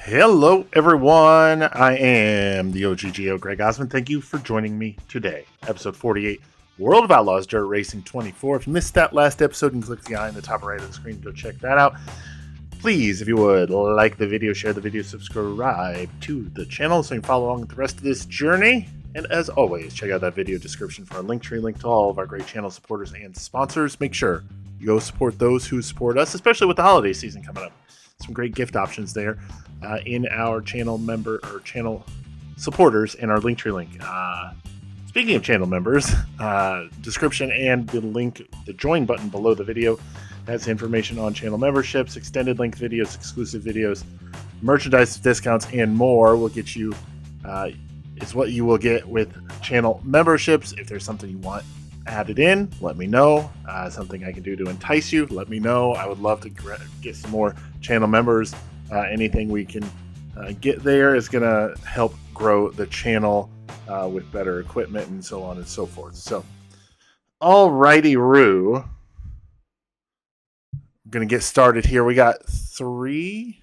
Hello, everyone. I am the OGGO, Greg Osmond. Thank you for joining me today. Episode 48, World of Outlaws, Dirt Racing 24. If you missed that last episode, you can click the eye in the top right of the screen to go check that out. Please, if you would, like the video, share the video, subscribe to the channel so you can follow along with the rest of this journey. And as always, check out that video description for our link tree, link to all of our great channel supporters and sponsors. Make sure you go support those who support us, especially with the holiday season coming up. Some great gift options there in our channel member or channel supporters and our Linktree link. Speaking of channel members, description and the link, the join button below the video has information on channel memberships, extended link videos, exclusive videos, merchandise discounts, and more. Will get you is what you will get with channel memberships. If there's something you want added in, let me know. Something I can do to entice you, let me know. I would love to get some more channel members. Anything we can get there is going to help grow the channel with better equipment and so on and so forth. So, alrighty, Roo. I'm going to get started here. We got three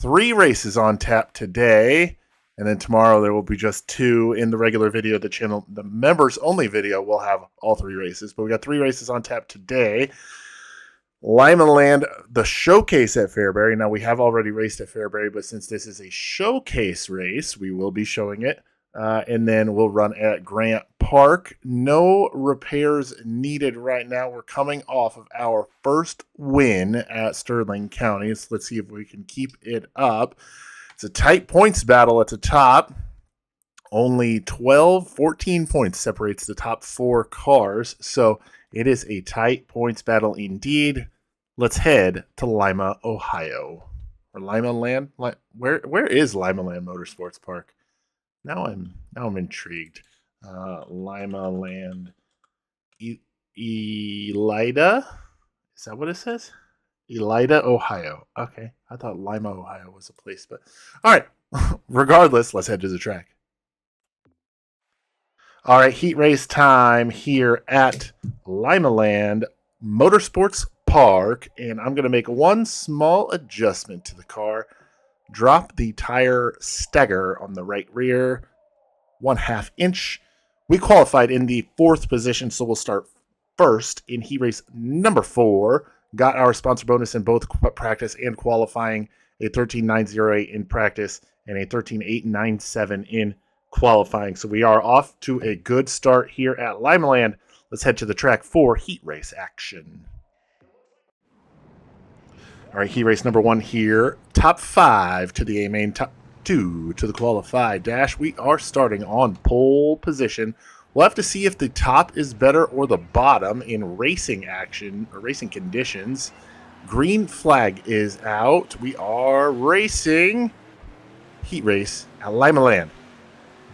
races on tap today. And then tomorrow there will be just two in the regular video. The channel, the members only video, will have all three races. But we got three races on tap today. Limaland, the showcase at Fairbury. Now, we have already raced at Fairbury, but since this is a showcase race, we will be showing it. And then we'll run at Grant Park. No repairs needed right now. We're coming off of our first win at Sterling County. So let's see if we can keep it up. It's a tight points battle at the top. Only 14 points separates the top four cars. So it is a tight points battle indeed. Let's head to Lima, Ohio. Or Limaland? Where is Limaland Motorsports Park? Now I'm intrigued. Limaland Elida? Is that what it says? Elida, Ohio. Okay, I thought Lima, Ohio was a place, but all right. Regardless, let's head to the track. All right, heat race time here at Limaland Motorsports Park, and I'm going to make one small adjustment to the car. Drop the tire stagger on the right rear 1/2 inch. We qualified in the 4th position, so we'll start first in heat race number 4. Got our sponsor bonus in both practice and qualifying, a 13.908 in practice and a 13.897 in qualifying. So we are off to a good start here at Limaland. Let's head to the track for heat race action. All right, heat race number 1 here. Top 5 to the A-main, top 2 to the qualified dash. We are starting on pole position. We'll have to see if the top is better or the bottom in racing action or racing conditions. Green flag is out. We are racing heat race at Limaland.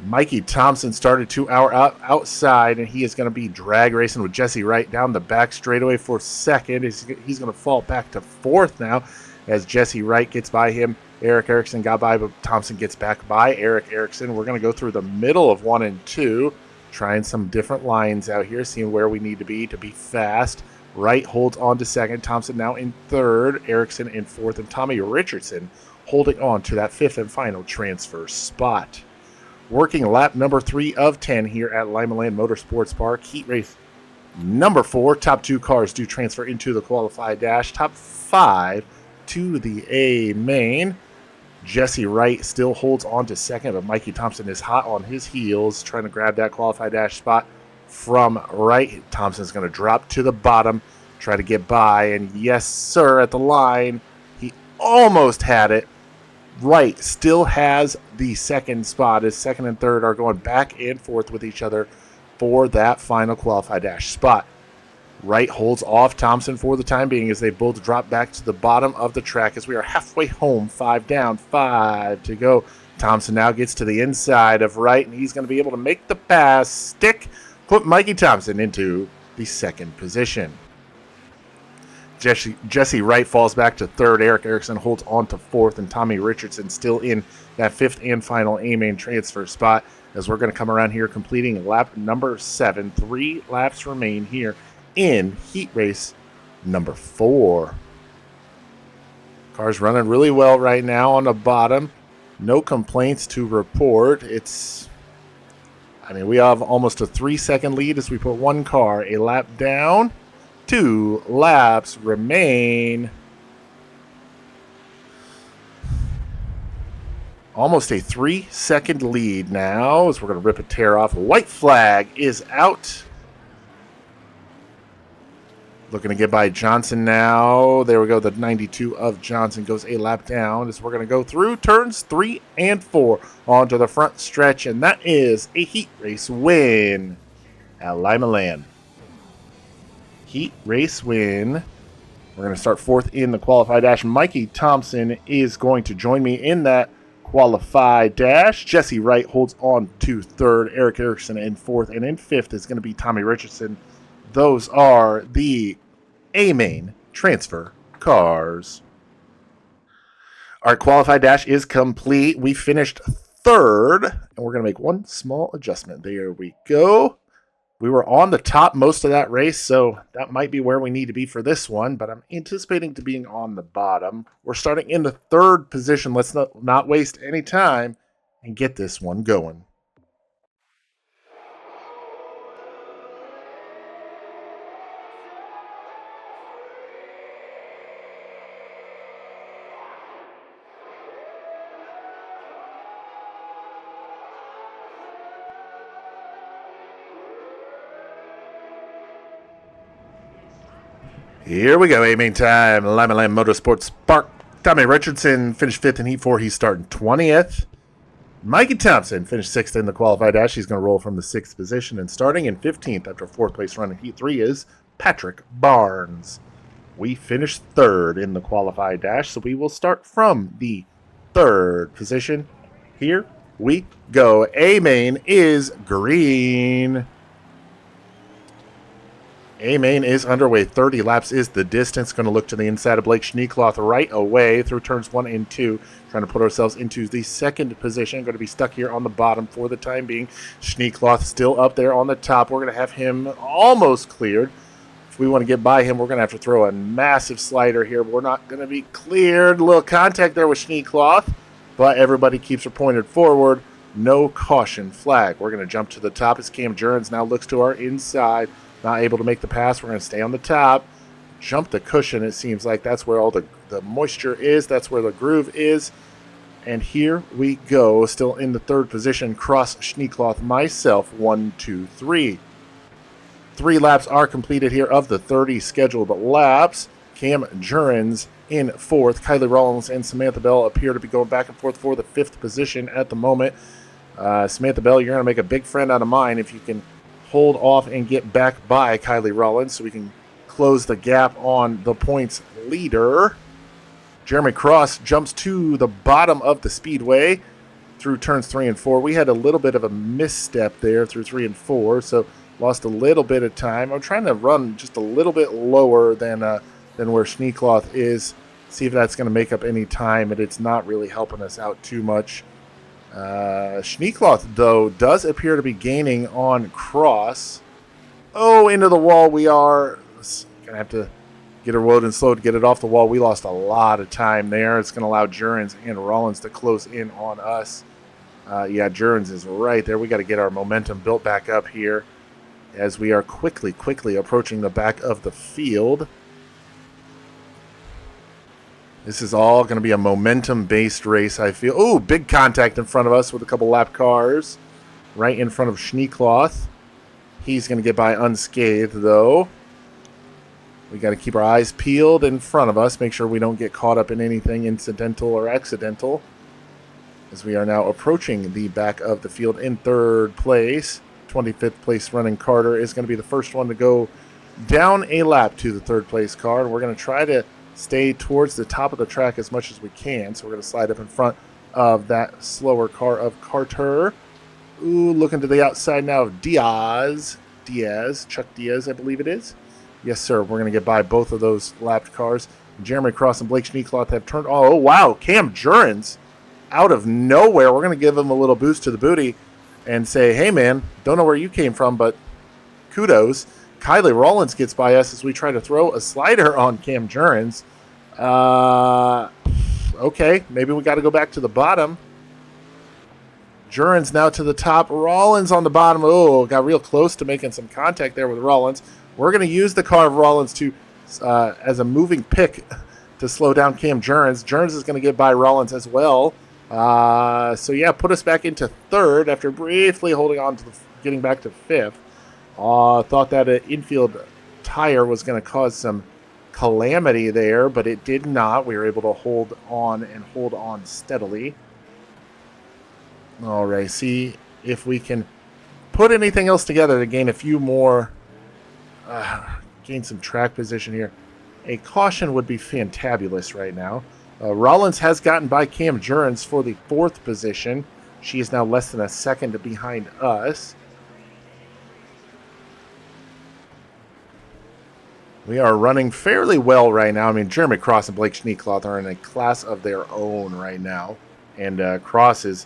Mikey Thompson started 2 hour outside, and he is going to be drag racing with Jesse Wright down the back straightaway for second. He's going to fall back to 4th now as Jesse Wright gets by him. Eric Erickson got by, but Thompson gets back by Eric Erickson. We're going to go through the middle of 1 and 2. Trying some different lines out here, seeing where we need to be fast. Wright holds on to 2nd. Thompson now in 3rd. Erickson in 4th. And Tommy Richardson holding on to that 5th and final transfer spot. Working lap number 3 of 10 here at Limaland Motorsports Park. Heat race number 4. Top 2 cars do transfer into the qualified dash. Top 5 to the A-main. Jesse Wright still holds on to 2nd, but Mikey Thompson is hot on his heels, trying to grab that qualified dash spot from Wright. Thompson's going to drop to the bottom, try to get by, and yes, sir, at the line, he almost had it. Wright still has the 2nd spot, as 2nd and 3rd are going back and forth with each other for that final qualified dash spot. Wright holds off Thompson for the time being as they both drop back to the bottom of the track as we are halfway home. 5 down, 5 to go. Thompson now gets to the inside of Wright, and he's going to be able to make the pass, stick, put Mikey Thompson into the 2nd position. Jesse Wright falls back to 3rd. Eric Erickson holds on to 4th, and Tommy Richardson still in that 5th and final A-main transfer spot as we're going to come around here completing lap number 7. 3 laps remain here in heat race number 4. Car's running really well right now on the bottom. No complaints to report. We have almost a 3-second lead as we put one car a lap down. 2 laps remain. Almost a 3-second lead now as we're going to rip a tear off. White flag is out. Looking to get by Johnson now. There we go. The 92 of Johnson goes a lap down as we're going to go through turns 3 and 4 onto the front stretch. And that is a heat race win at Limaland. Heat race win. We're going to start 4th in the qualified dash. Mikey Thompson is going to join me in that qualified dash. Jesse Wright holds on to 3rd. Eric Erickson in 4th. And in 5th is going to be Tommy Richardson. Those are the A-main transfer cars. Our qualified dash is complete. We finished 3rd, and we're going to make one small adjustment. There we go. We were on the top most of that race, so that might be where we need to be for this one, but I'm anticipating to being on the bottom. We're starting in the 3rd position. Let's not waste any time and get this one going. Here we go, A-main time. Limaland Motorsports Park. Tommy Richardson finished 5th in Heat 4. He's starting 20th. Mikey Thompson finished 6th in the qualified dash. He's going to roll from the 6th position. And starting in 15th after 4th place run in Heat 3 is Patrick Barnes. We finished 3rd in the qualified dash, so we will start from the 3rd position. Here we go. A-main is green. A-main is underway. 30 laps is the distance. Going to look to the inside of Blake Schneekloth right away through turns 1 and 2. Trying to put ourselves into the 2nd position. Going to be stuck here on the bottom for the time being. Schneekloth still up there on the top. We're going to have him almost cleared. If we want to get by him, we're going to have to throw a massive slider here. We're not going to be cleared. A little contact there with Schneekloth, but everybody keeps her pointed forward. No caution flag. We're going to jump to the top as Cam Jurens now looks to our inside. Not able to make the pass. We're going to stay on the top. Jump the cushion. It seems like that's where all the moisture is. That's where the groove is. And here we go. Still in the 3rd position. Cross Schneekloth myself. 1, 2, 3. 3 laps are completed here of the 30 scheduled laps. Cam Jurens in 4th. Kylie Rollins and Samantha Bell appear to be going back and forth for the 5th position at the moment. Samantha Bell, you're going to make a big friend out of mine if you can hold off and get back by Kylie Rollins so we can close the gap on the points leader. Jeremy Cross jumps to the bottom of the speedway through turns 3 and 4. We had a little bit of a misstep there through 3 and 4, so lost a little bit of time. I'm trying to run just a little bit lower than where Schneekloth is. See if that's going to make up any time, but it's not really helping us out too much. Schneekloth, though, does appear to be gaining on Cross. Oh, into the wall we are. Going to have to get her woed and slow to get it off the wall. We lost a lot of time there. It's going to allow Jurens and Rollins to close in on us. Jurens is right there. We got to get our momentum built back up here as we are quickly approaching the back of the field. This is all going to be a momentum-based race, I feel. Oh, big contact in front of us with a couple lap cars. Right in front of Schneekloth. He's going to get by unscathed, though. We got to keep our eyes peeled in front of us. Make sure we don't get caught up in anything incidental or accidental. As we are now approaching the back of the field in 3rd place. 25th place running Carter is going to be the first one to go down a lap to the 3rd place car. And we're going to try to stay towards the top of the track as much as we can. So we're going to slide up in front of that slower car of Carter. Ooh, looking to the outside now of Diaz, Chuck Diaz, I believe it is. Yes, sir. We're going to get by both of those lapped cars. Jeremy Cross and Blake Schneekloth have turned. Oh, wow. Cam Jurens out of nowhere. We're going to give him a little boost to the booty and say, hey, man, don't know where you came from, but kudos. Kylie Rollins gets by us as we try to throw a slider on Cam Jurens. Okay, maybe we got to go back to the bottom. Jurin's now to the top. Rollins on the bottom. Oh, got real close to making some contact there with Rollins. We're going to use the car of Rollins to as a moving pick to slow down Cam Jurins. Jurins is going to get by Rollins as well. So, yeah, put us back into third after briefly holding on to getting back to fifth. Thought that an infield tire was going to cause some calamity there, but it did not. We were able to hold on steadily. All right, see if we can put anything else together to gain a few more, gain some track position here. A caution would be fantabulous right now. Rollins has gotten by Cam Jurins for the fourth position. She is now less than a second behind us. We are running fairly well right now. I mean, Jeremy Cross and Blake Schneekloth are in a class of their own right now. And Cross is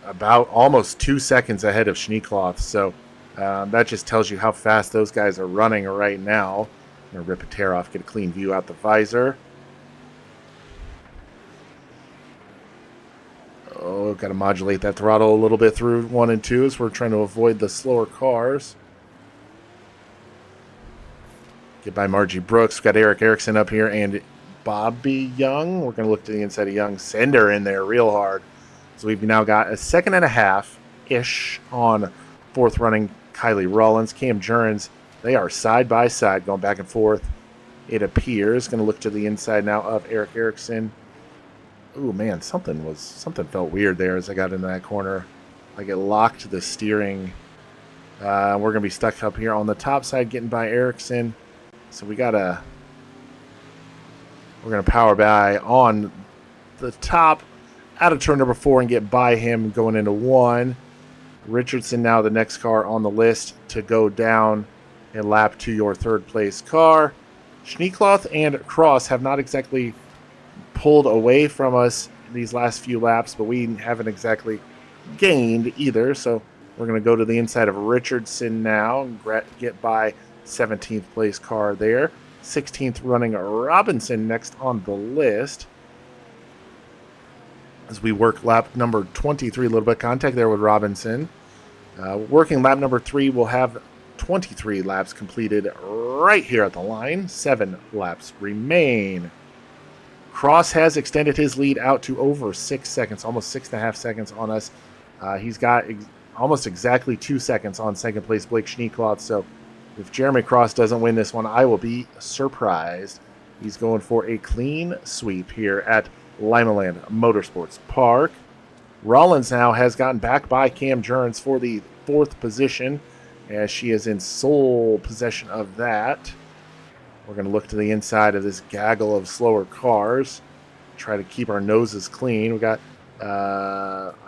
about almost 2 seconds ahead of Schneekloth. So that just tells you how fast those guys are running right now. I'm going to rip a tear off, get a clean view out the visor. Oh, got to modulate that throttle a little bit through 1 and 2 as we're trying to avoid the slower cars. Get by Margie Brooks. We've got Eric Erickson up here and Bobby Young. We're going to look to the inside of Young. Send her in there real hard. So we've now got a second and a half-ish on fourth running Kylie Rollins. Cam Jurins, they are side by side going back and forth. It appears. Going to look to the inside now of Eric Erickson. Ooh, man, something felt weird there as I got into that corner. Like it locked the steering. We're going to be stuck up here on the top side getting by Erickson. So we're going to power by on the top out of turn number 4 and get by him going into 1. Richardson now the next car on the list to go down and lap to your third place car. Schneekloth and Cross have not exactly pulled away from us these last few laps, but we haven't exactly gained either. So we're going to go to the inside of Richardson now and get by 17th place car there. 16th running Robinson next on the list. As we work lap number 23, a little bit of contact there with Robinson. Working lap number 3, we'll have 23 laps completed right here at the line. 7 laps remain. Cross has extended his lead out to over 6 seconds, almost 6.5 seconds on us. He's got almost exactly 2 seconds on second place Blake Schneekloth. So if Jeremy Cross doesn't win this one, I will be surprised. He's going for a clean sweep here at Limaland Motorsports Park. Rollins now has gotten back by Cam Jurins for the 4th position as she is in sole possession of that. We're going to look to the inside of this gaggle of slower cars, try to keep our noses clean. We got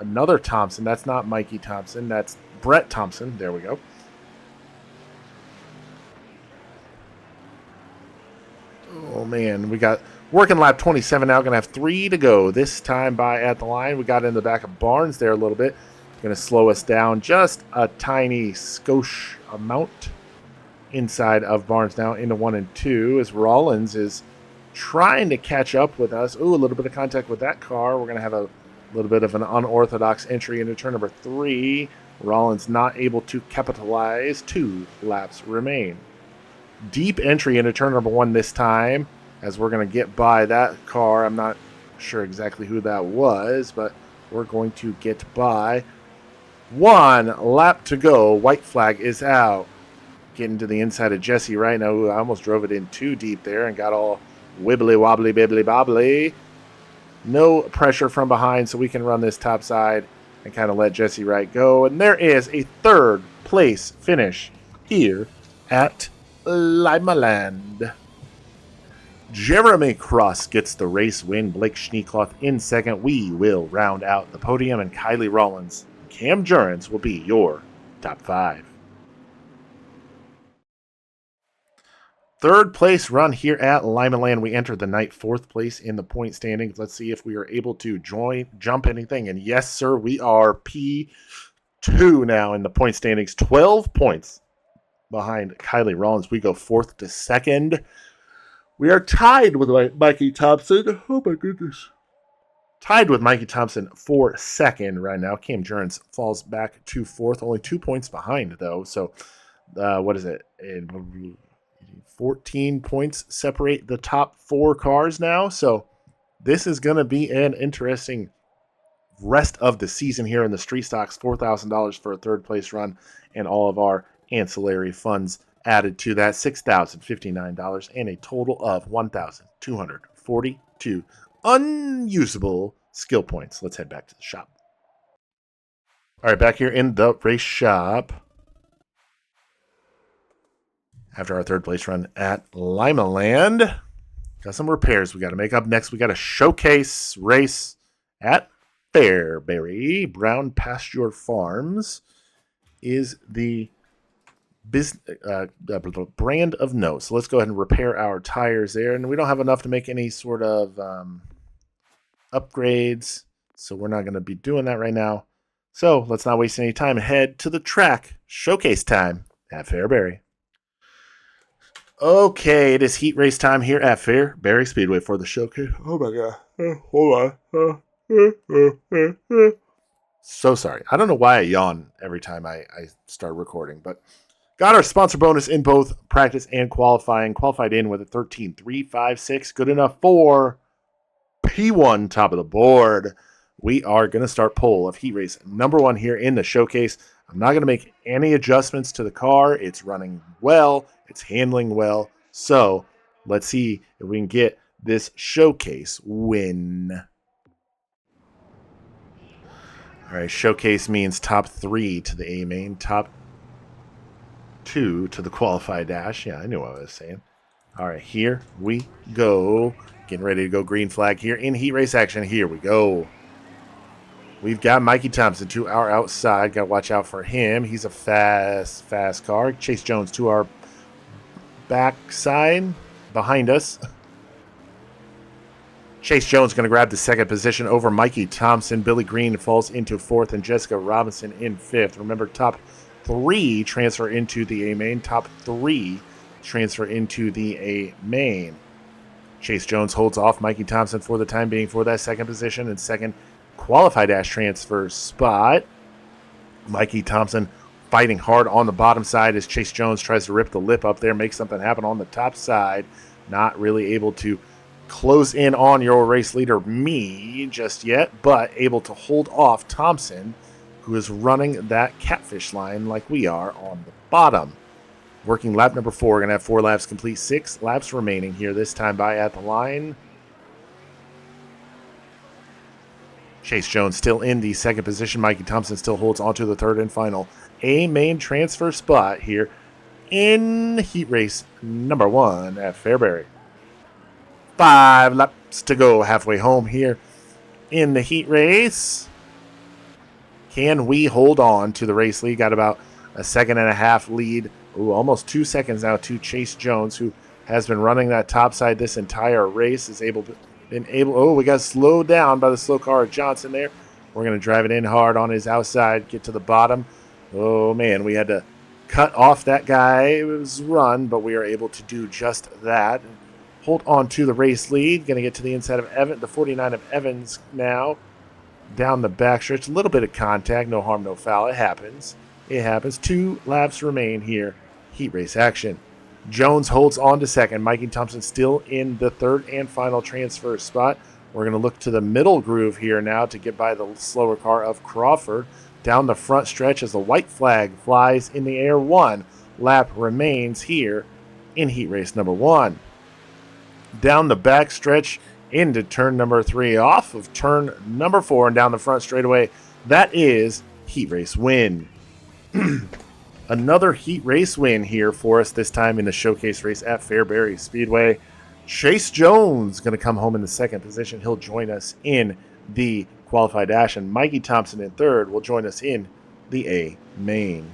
another Thompson. That's not Mikey Thompson. That's Brett Thompson. There we go. Oh, man. We got working lap 27 now. Going to have 3 to go. This time by at the line. We got in the back of Barnes there a little bit. Going to slow us down just a tiny skosh amount inside of Barnes now into 1 and 2 as Rollins is trying to catch up with us. Ooh, a little bit of contact with that car. We're going to have a little bit of an unorthodox entry into turn number 3. Rollins not able to capitalize. 2 laps remain. Deep entry into turn number 1 this time as we're going to get by that car. I'm not sure exactly who that was, but we're going to get by. 1 lap to go. White flag is out. Getting to the inside of Jesse right now. Ooh, I almost drove it in too deep there and got all wibbly wobbly bibbly bobbly. No pressure from behind, so we can run this top side and kind of let Jesse Wright go. And there is a 3rd place finish here at Limaland. Jeremy Cross gets the race win. Blake Schneekloth in second. We will round out the podium, and Kylie Rollins, Cam Jurins will be your top 5. 3rd place run here at Limaland. We entered the night 4th place in the point standings. Let's see if we are able to jump anything. And yes, sir, we are P2 now in the point standings. 12 points behind Kylie Rollins. We go 4th to 2nd. We are tied with Mikey Thompson. Oh, my goodness. Tied with Mikey Thompson for second right now. Cam Jurens falls back to fourth, only 2 points behind, though. So, what is it? 14 points separate the top 4 cars now. So, this is going to be an interesting rest of the season here in the Street Stocks. $4,000 for a third place run, and all of our ancillary funds added to that, $6,059, and a total of 1,242 unusable skill points. Let's head back to the shop. All right, back here in the race shop. After our third place run at Limaland, got some repairs we got to make. Up next, we got a showcase race at Fairbury. Brown Pasture Farms is the brand of note. So let's go ahead and repair our tires there. And we don't have enough to make any sort of upgrades, so we're not going to be doing that right now. So let's not waste any time and head to the track. Showcase time at Fairbury. Okay, it is heat race time here at Fairbury Speedway for the showcase. Oh my god. Hold on. So sorry. I don't know why I yawn every time I start recording, but got our sponsor bonus in both practice and qualifying. Qualified in with a 13.356. Good enough for P1, top of the board. We are going to start pole of heat race number 1 here in the showcase. I'm not going to make any adjustments to the car. It's running well. It's handling well. So let's see if we can get this showcase win. All right, showcase means top 3 to the A-main, top 2 to the qualified dash. Yeah, I knew what I was saying. All right, here we go. Getting ready to go green flag here in heat race action. Here we go. We've got Mikey Thompson to our outside. Got to watch out for him. He's a fast car. Chase Jones to our backside behind us. Chase Jones going to grab the second position over Mikey Thompson. Billy Green falls into fourth, and Jessica Robinson in fifth. Remember, top 3 transfer into the A-main. Top 3 transfer into the A-main. Chase Jones holds off Mikey Thompson for the time being for that second position and second qualified dash transfer spot. Mikey Thompson fighting hard on the bottom side as Chase Jones tries to rip the lip up there, make something happen on the top side. Not really able to close in on your race leader, me, just yet, but able to hold off Thompson, who is running that catfish line like we are on the bottom. Working lap number 4. We're going to have 4 laps complete. 6 laps remaining here, this time by at the line. Chase Jones still in the second position. Mikey Thompson still holds onto the third and final A-main transfer spot here in heat race number 1 at Fairbury. 5 laps to go, halfway home here in the heat race. Can we hold on to the race lead? Got about a 1.5 lead. Ooh, almost 2 seconds now to Chase Jones, who has been running that top side this entire race. Oh, we got slowed down by the slow car of Johnson there. We're going to drive it in hard on his outside, get to the bottom. Oh, man, we had to cut off that guy's run, but we are able to do just that. Hold on to the race lead. Going to get to the inside of Evans, the 49 of Evans now. Down the backstretch. A little bit of contact. No harm, no foul. It happens. It happens. 2 laps remain here. Heat race action. Jones holds on to second. Mikey Thompson still in the third and final transfer spot. We're going to look to the middle groove here now to get by the slower car of Crawford. Down the front stretch as the white flag flies in the air. 1 lap remains here in heat race number 1. Down the back stretch into turn number 3. Off of turn number 4 and down the front straightaway. That is heat race win. Another heat race win here for us, this time in the showcase race at Fairbury Speedway. Chase Jones going to come home in the second position. He'll join us in the qualified dash, and Mikey Thompson in third will join us in the A-main.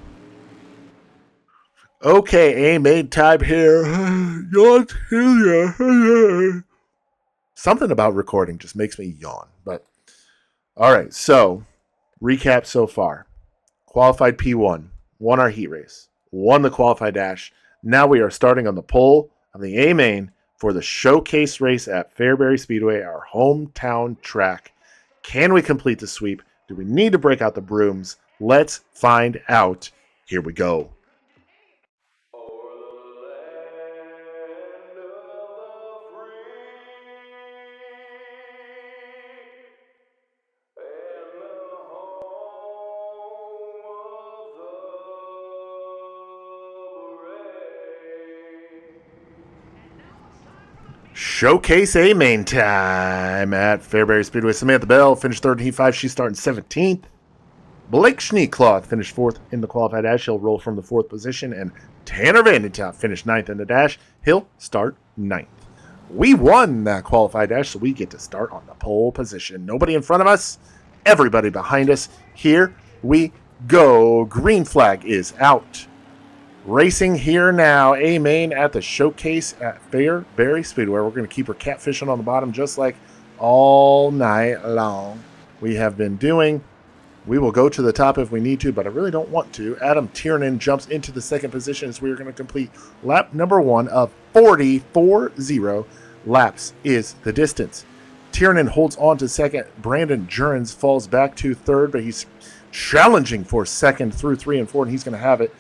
Okay, A-main time here. Something about recording just makes me yawn. But all right, so recap so far. Qualified P1. Won our heat race, won the qualified dash. Now we are starting on the pole of the A-main for the showcase race at Fairbury Speedway, our hometown track Can we complete the sweep? Do we need to break out the brooms? Let's find out. Here we go. Showcase A-main time at Fairbury Speedway. Samantha Bell finished third in Heat 5. She's starting 17th. Blake Schneekloth finished fourth in the qualified dash. He'll roll from the fourth position. And Tanner Vandentop finished ninth in the dash. He'll start ninth. We won that qualified dash, so we get to start on the pole position. Nobody in front of us. Everybody behind us. Here we go. Green flag is out. Racing here now, A-main at the showcase at Fairbury Speedway. We're going to keep her catfishing on the bottom just like all night long we have been doing. We will go to the top if we need to, but I really don't want to. Adam Tiernan jumps into the second position as we are going to complete lap number 1 of 40 laps is the distance. Tiernan holds on to second. Brandon Jurens falls back to third, but he's challenging for second through 3 and 4, and he's going to have it.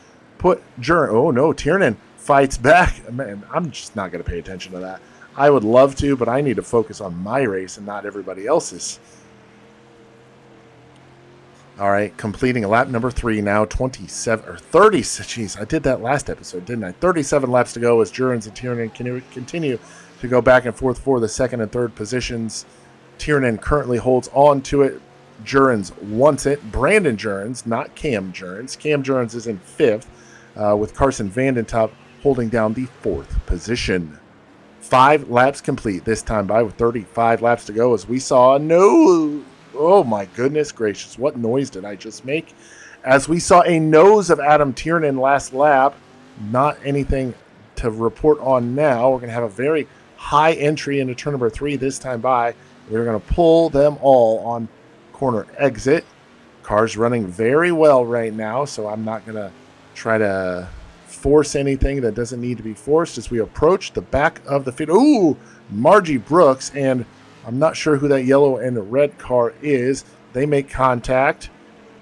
Oh no, Tiernan fights back. Man, I'm just not going to pay attention to that. I would love to, but I need to focus on my race and not everybody else's. All right, completing lap number 3 now, 27 or 30. Jeez, I did that last episode, didn't I? 37 laps to go as Jurens and Tiernan continue to go back and forth for the second and third positions. Tiernan currently holds on to it. Jurens wants it. Brandon Jurens, not Cam Jurens. Cam Jurens is in 5th. With Carson Vandentop holding down the 4th position. 5 laps complete this time by with 35 laps to go as we saw oh my goodness gracious, what noise did I just make? As we saw a nose of Adam Tiernan last lap. Not anything to report on now. We're going to have a very high entry into turn number 3 this time by. We're going to pull them all on corner exit. Car's running very well right now, so I'm not going to try to force anything that doesn't need to be forced as we approach the back of the field. Ooh, Margie Brooks, and I'm not sure who that yellow and red car is. They make contact,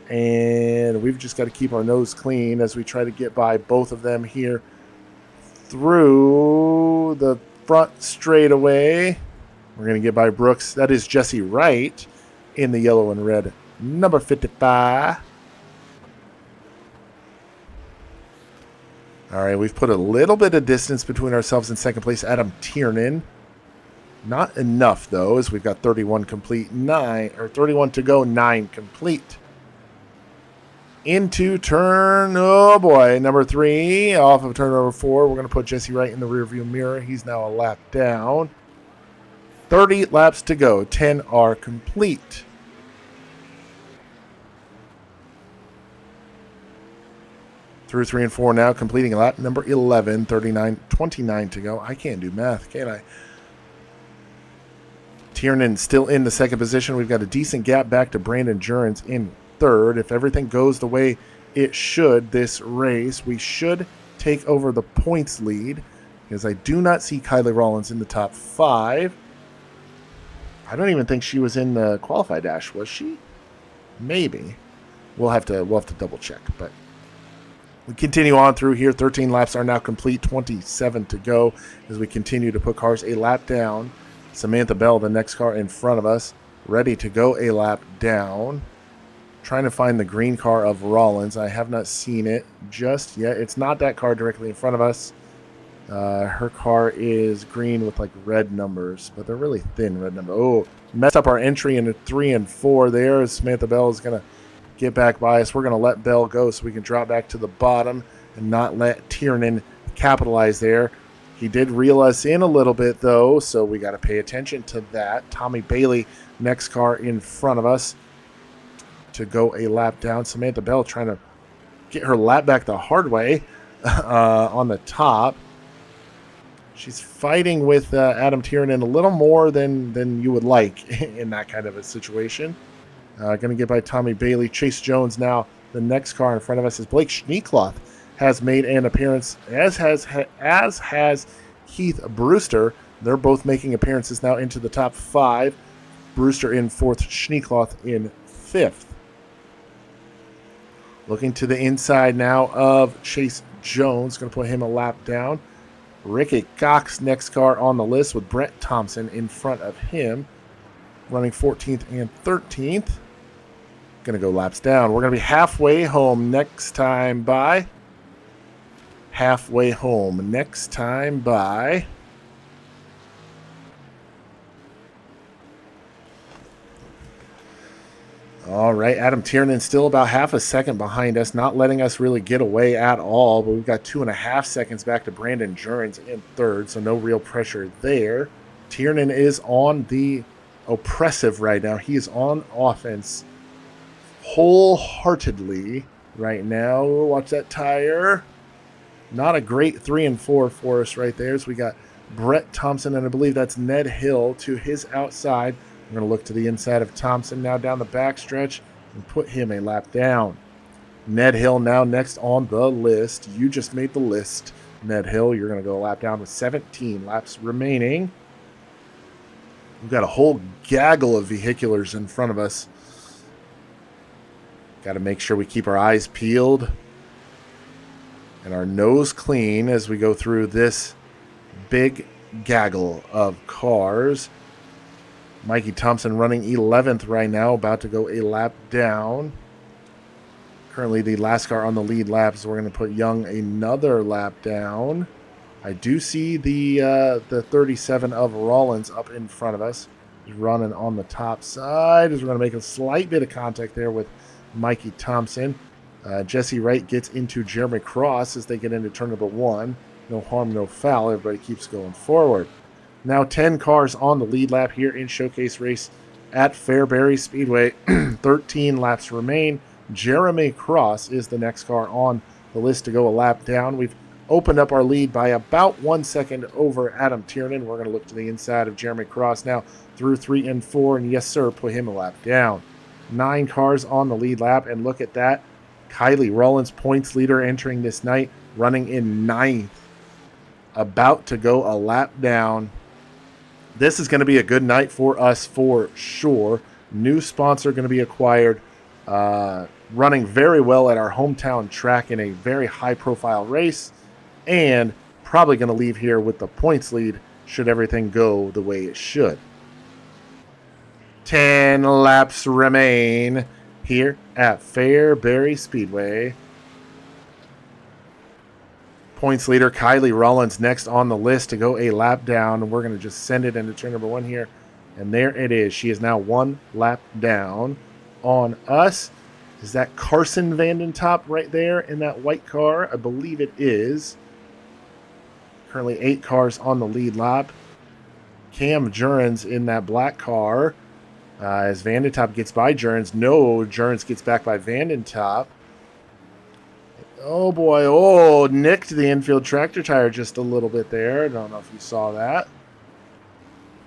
and we've just got to keep our nose clean as we try to get by both of them here through the front straightaway. We're going to get by Brooks. That is Jesse Wright in the yellow and red, number 55. All right, we've put a little bit of distance between ourselves and second place, Adam Tiernan. Not enough, though, as we've got 31 complete, 31 to go, 9 complete. Into turn, oh boy, number 3, off of turn number 4. We're going to put Jesse Wright in the rearview mirror. He's now a lap down. 30 laps to go, 10 are complete. Through 3 and 4 now, completing lap number 11, 29 to go. I can't do math, can I? Tiernan still in the second position. We've got a decent gap back to Brandon Jurens in third. If everything goes the way it should this race, we should take over the points lead, because I do not see Kylie Rollins in the top 5. I don't even think she was in the qualified dash, was she? Maybe. We'll have to double check, but we continue on through here. 13 laps are now complete, 27 to go as we continue to put cars a lap down. Samantha Bell, the next car in front of us, ready to go a lap down. Trying to find the green car of Rollins. I have not seen it just yet. It's not that car directly in front of us. Her car is green with like red numbers, but they're really thin red numbers. Oh, messed up our entry into 3 and 4 there as Samantha Bell is going to get back by us. We're going to let Bell go so we can drop back to the bottom and not let Tiernan capitalize there. He did reel us in a little bit, though, so we got to pay attention to that. Tommy Bailey, next car in front of us to go a lap down. Samantha Bell trying to get her lap back the hard way on the top. She's fighting with Adam Tiernan a little more than you would like in that kind of a situation. Going to get by Tommy Bailey. Chase Jones now, the next car in front of us, is Blake Schneekloth has made an appearance, as has Heath Brewster. They're both making appearances now into the top 5. Brewster in fourth, Schneekloth in fifth. Looking to the inside now of Chase Jones. Going to put him a lap down. Ricky Cox, next car on the list with Brett Thompson in front of him. Running 14th and 13th. Going to go laps down. We're going to be halfway home next time by. Halfway home next time by. All right, Adam Tiernan still about half a second behind us, not letting us really get away at all, but we've got 2.5 seconds back to Brandon Jurens in third, so no real pressure there. Tiernan is on the oppressive right now. He is on offense wholeheartedly right now. Watch that tire. Not a great 3 and 4 for us right there. So we got Brett Thompson, and I believe that's Ned Hill to his outside. We're going to look to the inside of Thompson now down the backstretch and put him a lap down. Ned Hill now next on the list. You just made the list, Ned Hill. You're going to go a lap down with 17 laps remaining. We've got a whole gaggle of vehiculars in front of us. Got to make sure we keep our eyes peeled and our nose clean as we go through this big gaggle of cars. Mikey Thompson running 11th right now, about to go a lap down. Currently the last car on the lead lap, so we're going to put Young another lap down. I do see the 37 of Rollins up in front of us. He's running on the top side as we're going to make a slight bit of contact there with Mikey Thompson. Jesse Wright gets into Jeremy Cross as they get into turn number 1. No harm, no foul. Everybody keeps going forward. Now 10 cars on the lead lap here in Showcase Race at Fairbury Speedway. 13 laps remain. Jeremy Cross is the next car on the list to go a lap down. We've opened up our lead by about 1 second over Adam Tiernan. We're going to look to the inside of Jeremy Cross now through 3 and 4. And yes, sir, put him a lap down. 9 cars on the lead lap. And look at that. Kylie Rollins, points leader entering this night, running in 9th. About to go a lap down. This is going to be a good night for us for sure. New sponsor going to be acquired. Running very well at our hometown track in a very high-profile race. And probably going to leave here with the points lead should everything go the way it should. 10 laps remain here at Fairbury Speedway. Points leader Kylie Rollins next on the list to go a lap down. And we're going to just send it into turn number 1 here. And there it is. She is now 1 lap down on us. Is that Carson Vandentop right there in that white car? I believe it is. Currently 8 cars on the lead lap. Cam Jurens in that black car. As Vandentop gets by Jurens. No, Jurens gets back by Vandentop. Oh, boy. Oh, nicked the infield tractor tire just a little bit there. I don't know if you saw that.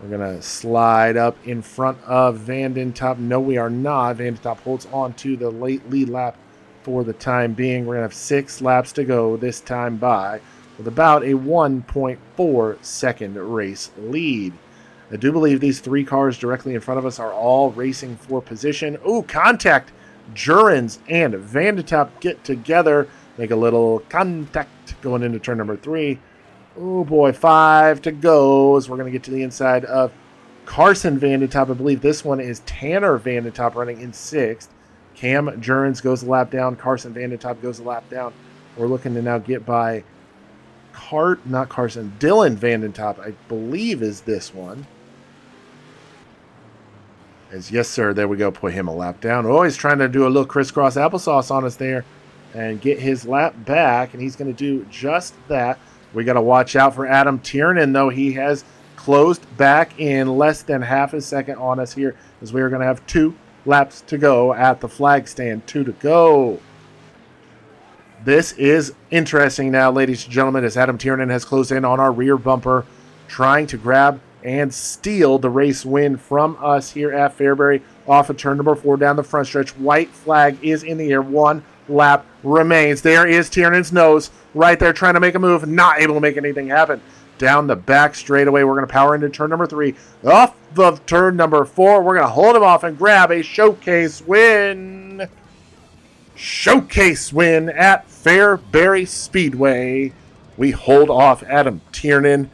We're going to slide up in front of Vandentop. No, we are not. Vandentop holds on to the late lead lap for the time being. We're going to have 6 laps to go this time by with about a 1.4 second race lead. I do believe these 3 cars directly in front of us are all racing for position. Ooh, contact. Jurens and Vandentop get together. Make a little contact going into turn number 3. Oh, boy, 5 to go as we're going to get to the inside of Carson Vandentop. I believe this one is Tanner Vandentop running in 6th. Cam Jurens goes a lap down. Carson Vandentop goes a lap down. We're looking to now get by Dylan Vandentop, I believe is this one. As yes, sir, there we go. Put him a lap down. Oh, he's trying to do a little crisscross applesauce on us there and get his lap back, and he's going to do just that. We got to watch out for Adam Tiernan, though. He has closed back in less than half a second on us here as we are going to have 2 laps to go at the flag stand. 2 to go. This is interesting now, ladies and gentlemen, as Adam Tiernan has closed in on our rear bumper, trying to grab and steal the race win from us here at Fairbury off of turn number 4 down the front stretch. White flag is in the air. 1 lap remains. There is Tiernan's nose right there trying to make a move. Not able to make anything happen. down the back straightaway. We're going to power into turn number 3. Off of turn number 4, we're going to hold him off and grab a showcase win. Showcase win at Fairbury Speedway. We hold off Adam Tiernan.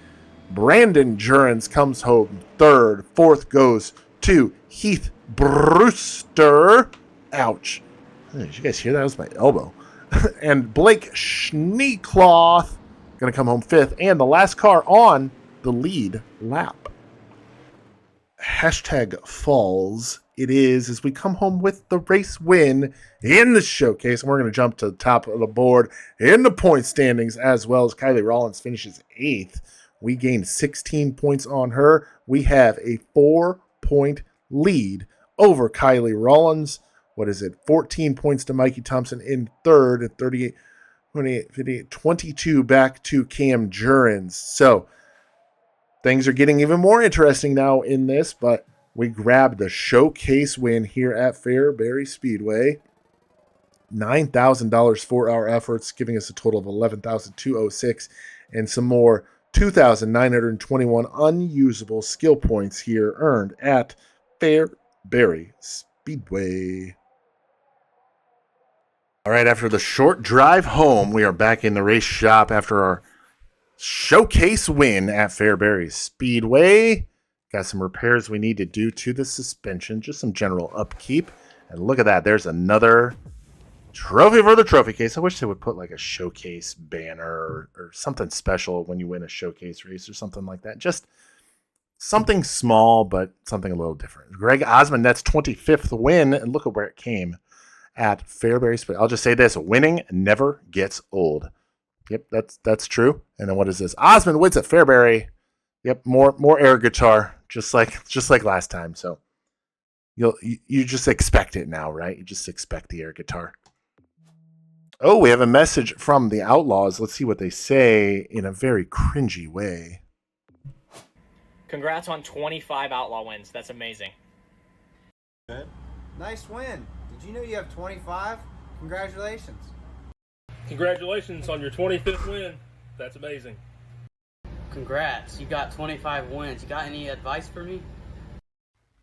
Brandon Jurens comes home third. Fourth goes to Heath Brewster. Ouch. Did you guys hear that? That was my elbow. And Blake Schneekloth going to come home fifth. And the last car on the lead lap. Hashtag falls. It is as we come home with the race win in the showcase. And we're going to jump to the top of the board in the point standings as well as Kylie Rollins finishes 8th. We gained 16 points on her. We have a 4-point lead over Kylie Rollins. What is it? 14 points to Mikey Thompson in third at 38, 28, 58, 22 back to Cam Jurens. So things are getting even more interesting now in this, but we grabbed the showcase win here at Fairbury Speedway. $9,000 for our efforts, giving us a total of $11,206 and some more 2,921 unusable skill points here earned at Fairbury Speedway. All right, after the short drive home, we are back in the race shop after our showcase win at Fairbury Speedway. Got some repairs we need to do to the suspension, just some general upkeep. And look at that, there's another trophy for the trophy case. I wish they would put like a showcase banner or something special when you win a showcase race or something like that. Just something small, but something a little different. Greg Osmond, that's 25th win, and look at where it came at Fairbury Speedway. I'll just say this, winning never gets old. Yep, that's true. And then what is this? Osmond wins at Fairbury. Yep, more air guitar, just like last time. So you just expect it now, right? You just expect the air guitar. Oh, we have a message from the Outlaws. Let's see what they say in a very cringy way. Congrats on 25 Outlaw wins. That's amazing. Nice win. Did you know you have 25? Congratulations. Congratulations on your 25th win. That's amazing. Congrats, you got 25 wins. You got any advice for me?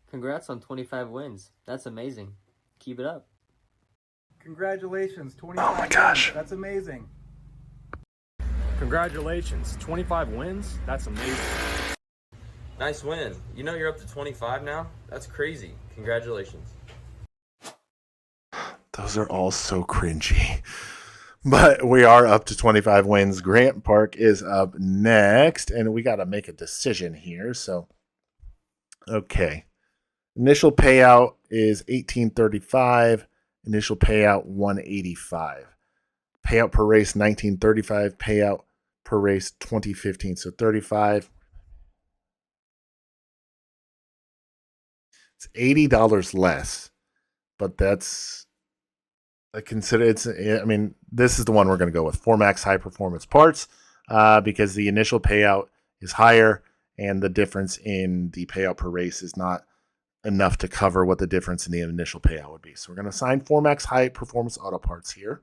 Congrats on 25 wins. That's amazing. Keep it up. Congratulations, 25 Oh my gosh. wins. That's amazing. Congratulations, 25 wins? That's amazing. Nice win. You know you're up to 25 now? That's crazy. Congratulations. Those are all so cringy. But we are up to 25 wins. Grant Park is up next, and we got to make a decision here. So, okay. Initial payout is $1,835. Initial payout $185. Payout per race $1,935. Payout per race $2,015. So 35. It's $80 less, but that's I consider it's. I mean, this is the one we're going to go with. Formax high performance parts, because the initial payout is higher, and the difference in the payout per race is not enough to cover what the difference in the initial payout would be. So we're going to assign Formax high performance auto parts here.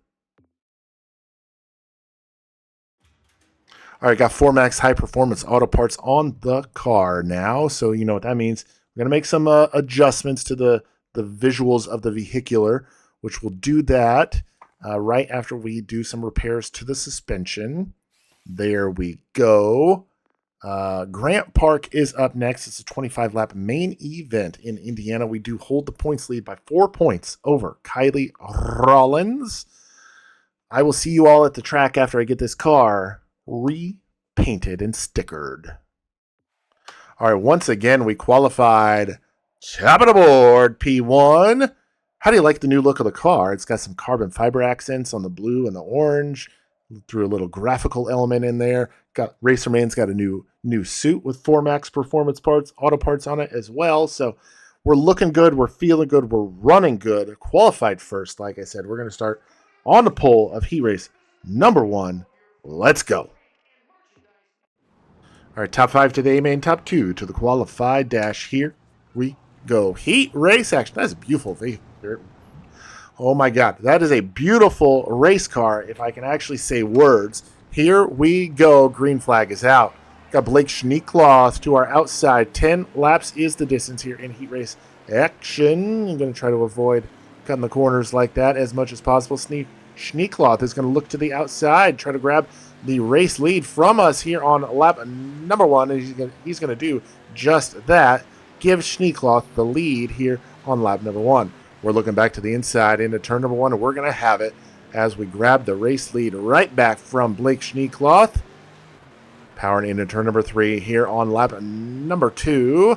All right, got Formax high performance auto parts on the car now. So you know what that means. We're going to make some adjustments to the visuals of the vehicular, which will do that right after we do some repairs to the suspension. There we go. Grant Park is up next. It's a 25-lap main event in Indiana. We do hold the points lead by 4 points over Kylie Rollins. I will see you all at the track after I get this car repainted and stickered. All right, once again, we qualified top of the board, P1. How do you like the new look of the car? It's got some carbon fiber accents on the blue and the orange. Threw a little graphical element in there. Got Racerman's got a new suit with Formax performance parts, auto parts on it as well. So we're looking good. We're feeling good. We're running good. Qualified first, like I said. We're going to start on the pole of heat race number 1. Let's go. All right, top 5 to the A-main, top 2 to the qualified dash. Here we go. Heat race action. That's a beautiful vehicle. Oh my God, that is a beautiful race car, if I can actually say words. Here we go. Green flag is out. Got Blake Schneekloth to our outside. 10 laps is the distance here in heat race action. I'm going to try to avoid cutting the corners like that as much as possible. Schneekloth is going to look to the outside, try to grab the race lead from us here on lap number 1. And he's going to do just that. Give Schneekloth the lead here on lap number 1. We're looking back to the inside into turn number 1, and we're going to have it as we grab the race lead right back from Blake Schneekloth. Powering into turn number 3 here on lap number 2.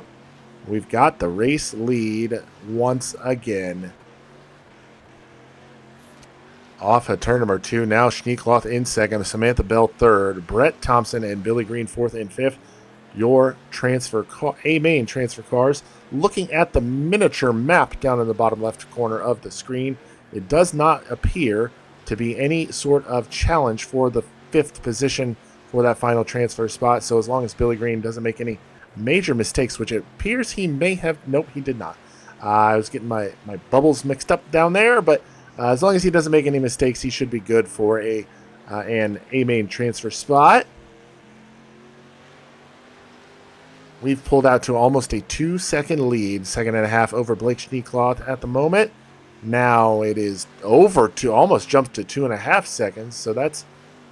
We've got the race lead once again. Off at turn number 2. Now Schneekloth in second. Samantha Bell third. Brett Thompson and Billy Green fourth and fifth. Your A-main transfer cars. Looking at the miniature map down in the bottom left corner of the screen, it does not appear to be any sort of challenge for the 5th position for that final transfer spot. So as long as Billy Green doesn't make any major mistakes, which it appears he may have. Nope, he did not. I was getting my bubbles mixed up down there, but as long as he doesn't make any mistakes, he should be good for an A-main transfer spot. We've pulled out to almost a 2-second lead, 2.5 over Blake Schneekloth at the moment. Now it is over to almost jumped to 2.5 seconds, so that's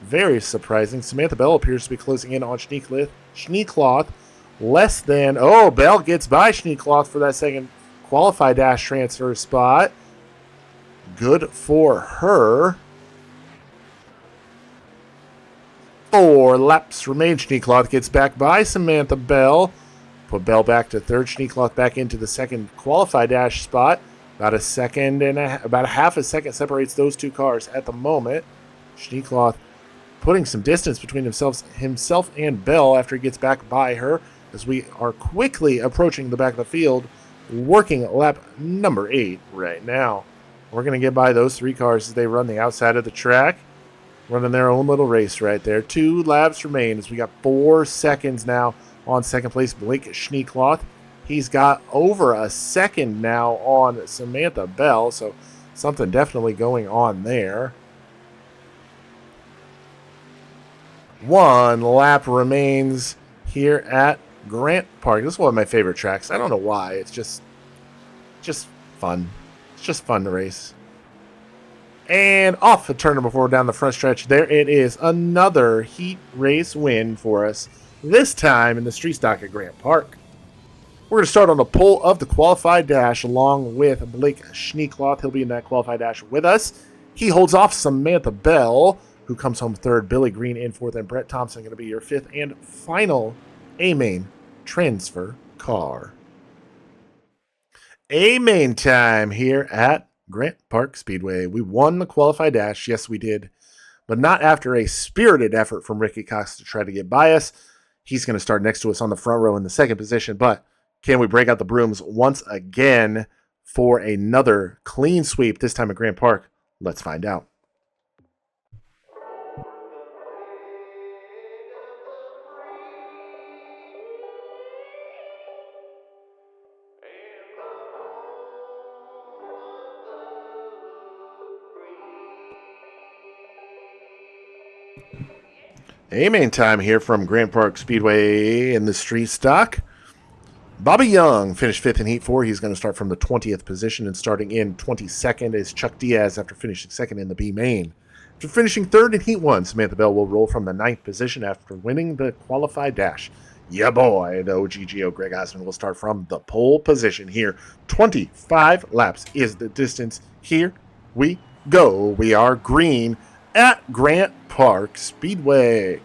very surprising. Samantha Bell appears to be closing in on Schneekloth. Less than... Oh, Bell gets by Schneekloth for that second qualify dash transfer spot. Good for her. 4 laps remain. Schneekloth gets back by Samantha Bell. Put Bell back to third. Schneekloth back into the second qualify dash spot. About a half a second separates those two cars at the moment. Schneekloth putting some distance between himself and Bell after he gets back by her, as we are quickly approaching the back of the field, working lap number 8 right now. We're going to get by those 3 cars as they run the outside of the track, running their own little race right there. 2 laps remain as we got 4 seconds now on second place Blake Schneekloth. He's got over a second now on Samantha Bell, so something definitely going on there. 1 lap remains here at Grant Park. This is one of my favorite tracks. I don't know why. It's just fun. It's just fun to race. And off of turn number 4 down the front stretch. There it is. Another heat race win for us. This time in the street stock at Grant Park. We're going to start on the pole of the qualified dash along with Blake Schneekloth. He'll be in that qualified dash with us. He holds off Samantha Bell, who comes home third. Billy Green in fourth, and Brett Thompson going to be your 5th and final A-main transfer car. A-main time here at Grant Park Speedway. We won the qualified dash. Yes, we did. But not after a spirited effort from Ricky Cox to try to get by us. He's going to start next to us on the front row in the second position, but can we break out the brooms once again for another clean sweep, this time at Grant Park? Let's find out. A-main time here from Grant Park Speedway in the street stock. Bobby Young finished 5th in Heat 4. He's going to start from the 20th position, and starting in 22nd is Chuck Diaz after finishing 2nd in the B-main. After finishing 3rd in Heat 1, Samantha Bell will roll from the 9th position after winning the qualified dash. Yeah, boy, the OGGO Greg Osmond will start from the pole position here. 25 laps is the distance. Here we go. We are green at Grant Park Speedway.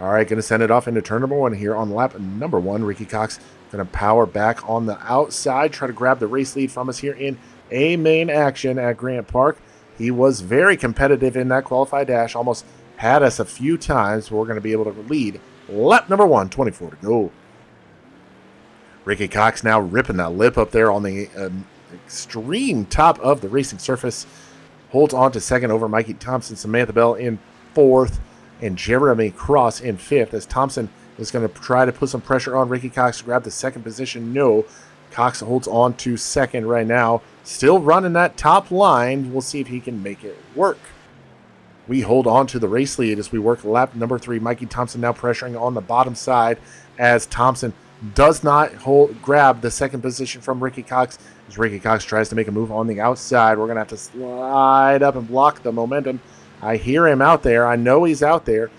All right, going to send it off into turn number 1 here on lap number 1. Ricky Cox going to power back on the outside, try to grab the race lead from us here in A-main action at Grant Park. He was very competitive in that qualified dash, almost had us a few times, but we're going to be able to lead lap number 1, 24 to go. Ricky Cox now ripping that lip up there on the extreme top of the racing surface. Holds on to 2nd over Mikey Thompson, Samantha Bell in 4th, and Jeremy Cross in 5th, as Thompson is going to try to put some pressure on Ricky Cox to grab the 2nd position. No, Cox holds on to 2nd right now, still running that top line. We'll see if he can make it work. we hold on to the race lead as we work lap number 3. Mikey Thompson now pressuring on the bottom side as Thompson does not grab the second position from Ricky Cox as Ricky Cox tries to make a move on the outside. We're going to have to slide up and block the momentum. I hear him out there. I know he's out there.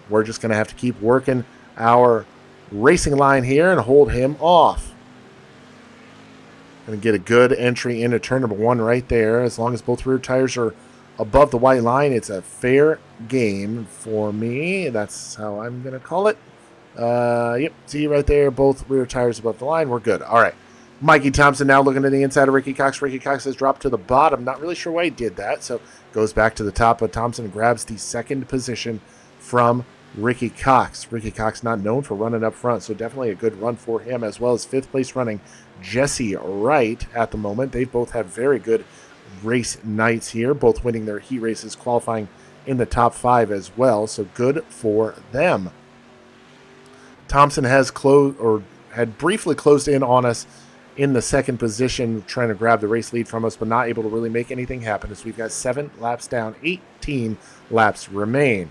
We're just going to have to keep working our racing line here and hold him off. Going to get a good entry into turn number 1 right there. As long as both rear tires are above the white line, it's a fair game for me. That's how I'm going to call it. Yep, see right there, both rear tires above the line. We're good. All right. Mikey Thompson now looking to the inside of Ricky Cox. Ricky Cox has dropped to the bottom. Not really sure why he did that. So goes back to the top, but Thompson grabs the second position from Ricky Cox. Ricky Cox not known for running up front, so definitely a good run for him, as well as 5th place running Jesse Wright at the moment. They both have very good race nights here, both winning their heat races, qualifying in the top 5 as well, so good for them. Thompson has had briefly closed in on us in the second position, trying to grab the race lead from us, but not able to really make anything happen as we've got 7 laps down, 18 laps remain.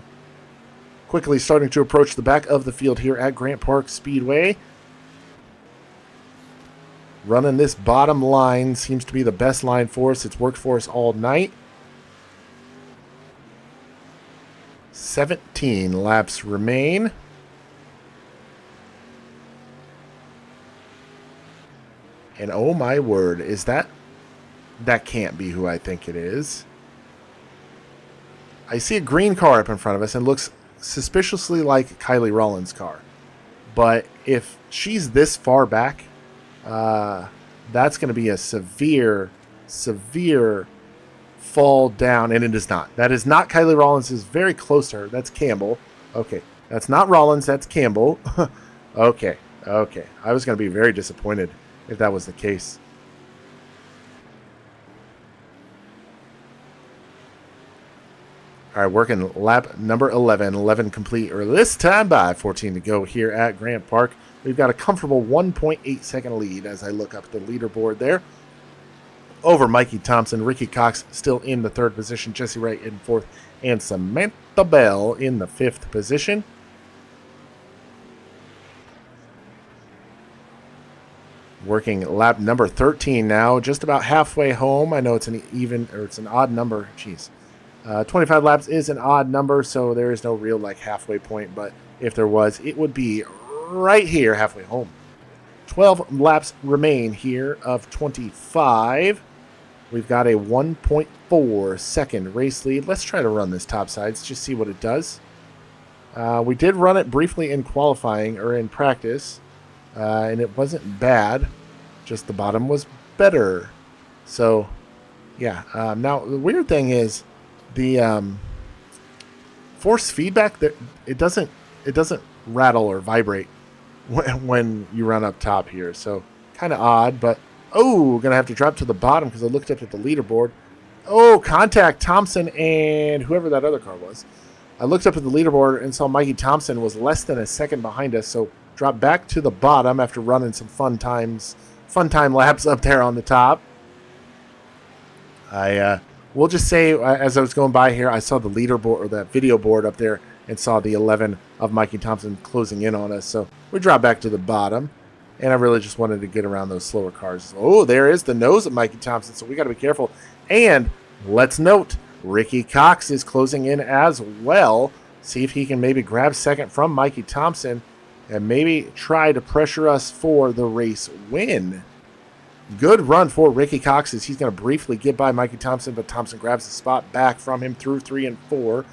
Quickly starting to approach the back of the field here at Grant Park Speedway. Running this bottom line seems to be the best line for us. It's worked for us all night. 17 laps remain. And oh my word, is that can't be who I think it is. I see a green car up in front of us and looks suspiciously like Kylie Rollins' car. But if she's this far back, that's going to be a severe fall down, and it is not. That is not Kylie Rollins. Is very close to her. That's Campbell. Okay, that's not Rollins. That's Campbell. Okay. I was going to be very disappointed if that was the case. All right, working lap number 11. 11 complete, or this time by 14 to go here at Grant Park. We've got a comfortable 1.8 second lead as I look up the leaderboard there. Over Mikey Thompson, Ricky Cox still in the 3rd position, Jesse Wright in 4th, and Samantha Bell in the 5th position. Working lap number 13 now, just about halfway home. I know it's an odd number. Jeez. 25 laps is an odd number, so there is no real halfway point, but if there was, it would be right here, halfway home. 12 laps remain here of 25. We've got a 1.4 second race lead. Let's try to run this topsides, just see what it does. We did run it briefly in qualifying, or in practice, and it wasn't bad, just the bottom was better. So, yeah. Now, the weird thing is, the force feedback, that it doesn't rattle or vibrate when you run up top here. So kind of odd, but gonna have to drop to the bottom because I looked up at the leaderboard. Contact Thompson and whoever that other car was. I looked up at the leaderboard and saw Mikey Thompson was less than a second behind us, so dropped back to the bottom after running some fun time laps up there on the top. We'll just say, as I was going by here, I saw the leaderboard, or that video board up there, and saw the 11 of Mikey Thompson closing in on us. So we dropped back to the bottom, and I really just wanted to get around those slower cars. There is the nose of Mikey Thompson, so we got to be careful. And let's note, Ricky Cox is closing in as well. See if he can maybe grab second from Mikey Thompson and maybe try to pressure us for the race win. Good run for Ricky Cox as he's going to briefly get by Mikey Thompson, but Thompson grabs the spot back from him through 3 and 4.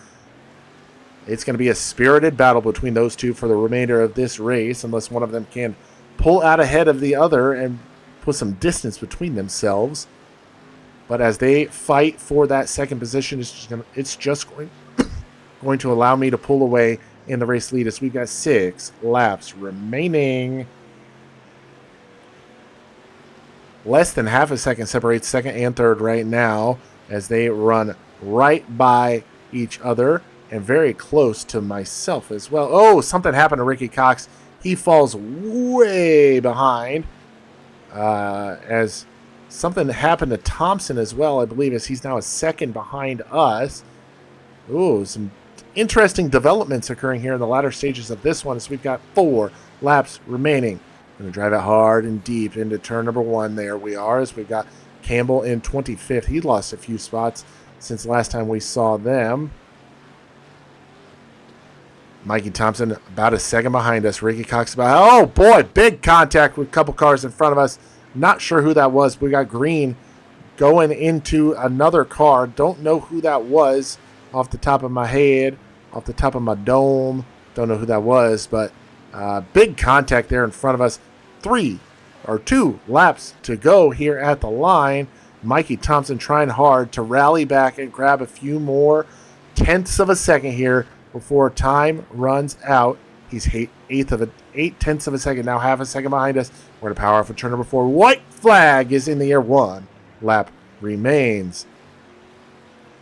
It's going to be a spirited battle between those two for the remainder of this race, unless one of them can pull out ahead of the other and put some distance between themselves. But as they fight for that second position, it's just going to allow me to pull away in the race lead as we've got 6 laps remaining. Less than half a second separates second and third right now as they run right by each other and very close to myself as well. Something happened to Ricky Cox. He falls way behind as something happened to Thompson as well, I believe, as he's now a second behind us. Ooh, some interesting developments occurring here in the latter stages of this one as we've got 4 laps remaining. Going to drive it hard and deep into turn number 1. There we are as we've got Campbell in 25th. He lost a few spots since last time we saw them. Mikey Thompson about a second behind us. Ricky Cox about, oh boy, big contact with a couple cars in front of us. Not sure who that was. We got Green going into another car. Don't know who that was off the top of my head, off the top of my dome. Don't know who that was, but big contact there in front of us. 2 laps to go here at the line. Mikey Thompson trying hard to rally back and grab a few more tenths of a second here before time runs out. He's 8 tenths of a second, now half a second behind us. We're going to power off of turn number 4. White flag is in the air. 1 lap remains.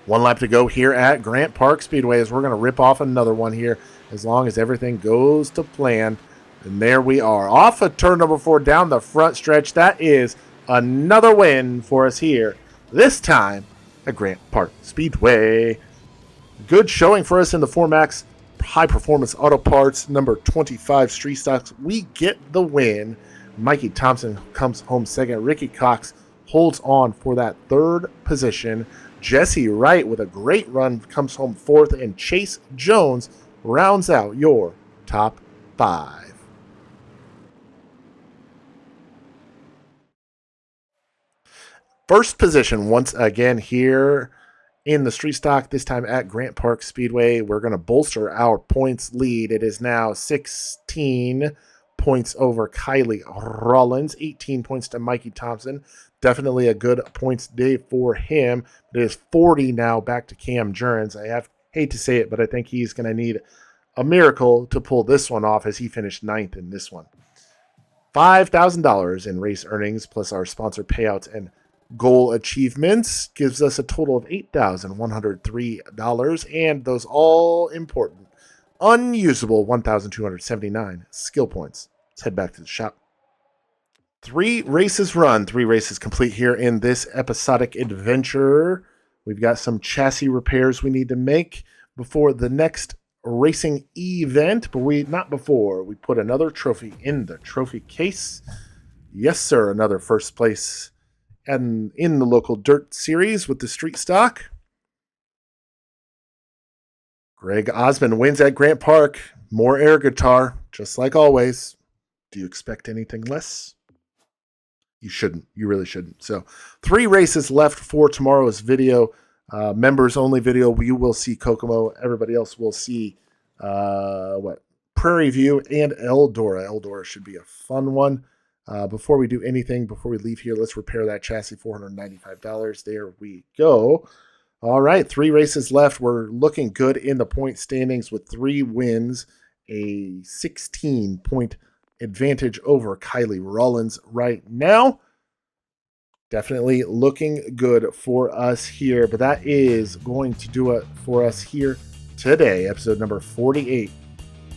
1 lap to go here at Grant Park Speedway as we're going to rip off another one here as long as everything goes to plan. And there we are. Off of turn number 4 down the front stretch. That is another win for us here. This time at Grant Park Speedway. Good showing for us in the 4MAX High Performance Auto Parts number 25 Street Stocks. We get the win. Mikey Thompson comes home second. Ricky Cox holds on for that 3rd position. Jesse Wright with a great run comes home 4th. And Chase Jones rounds out your top 5. First position once again here in the street stock, this time at Grant Park Speedway. We're going to bolster our points lead. It is now 16 points over Kylie Rollins, 18 points to Mikey Thompson. Definitely a good points day for him. It is 40 now back to Cam Jurens. Hate to say it, but I think he's going to need a miracle to pull this one off as he finished 9th in this one. $5,000 in race earnings plus our sponsor payouts and goal achievements gives us a total of $8,103, and those all important, unusable 1,279 skill points. Let's head back to the shop. 3 races run, 3 races complete here in this episodic adventure. We've got some chassis repairs we need to make before the next racing event, but not before we put another trophy in the trophy case. Yes, sir, another first place and in the local dirt series with the street stock. Greg Osmond wins at Grant Park. More air guitar, just like always. Do you expect anything less? You shouldn't. You really shouldn't. So 3 races left for tomorrow's video. Members only video. You will see Kokomo. Everybody else will see Prairie View and Eldora. Eldora should be a fun one. Before we do anything, before we leave here, let's repair that chassis, $495. There we go. All right, 3 races left. We're looking good in the point standings with 3 wins, a 16-point advantage over Kylie Rollins right now. Definitely looking good for us here, but that is going to do it for us here today, episode number 48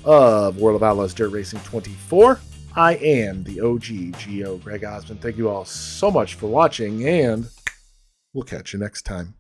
of World of Outlaws Dirt Racing 24. I am the OG GO, Greg Osmond. Thank you all so much for watching, and we'll catch you next time.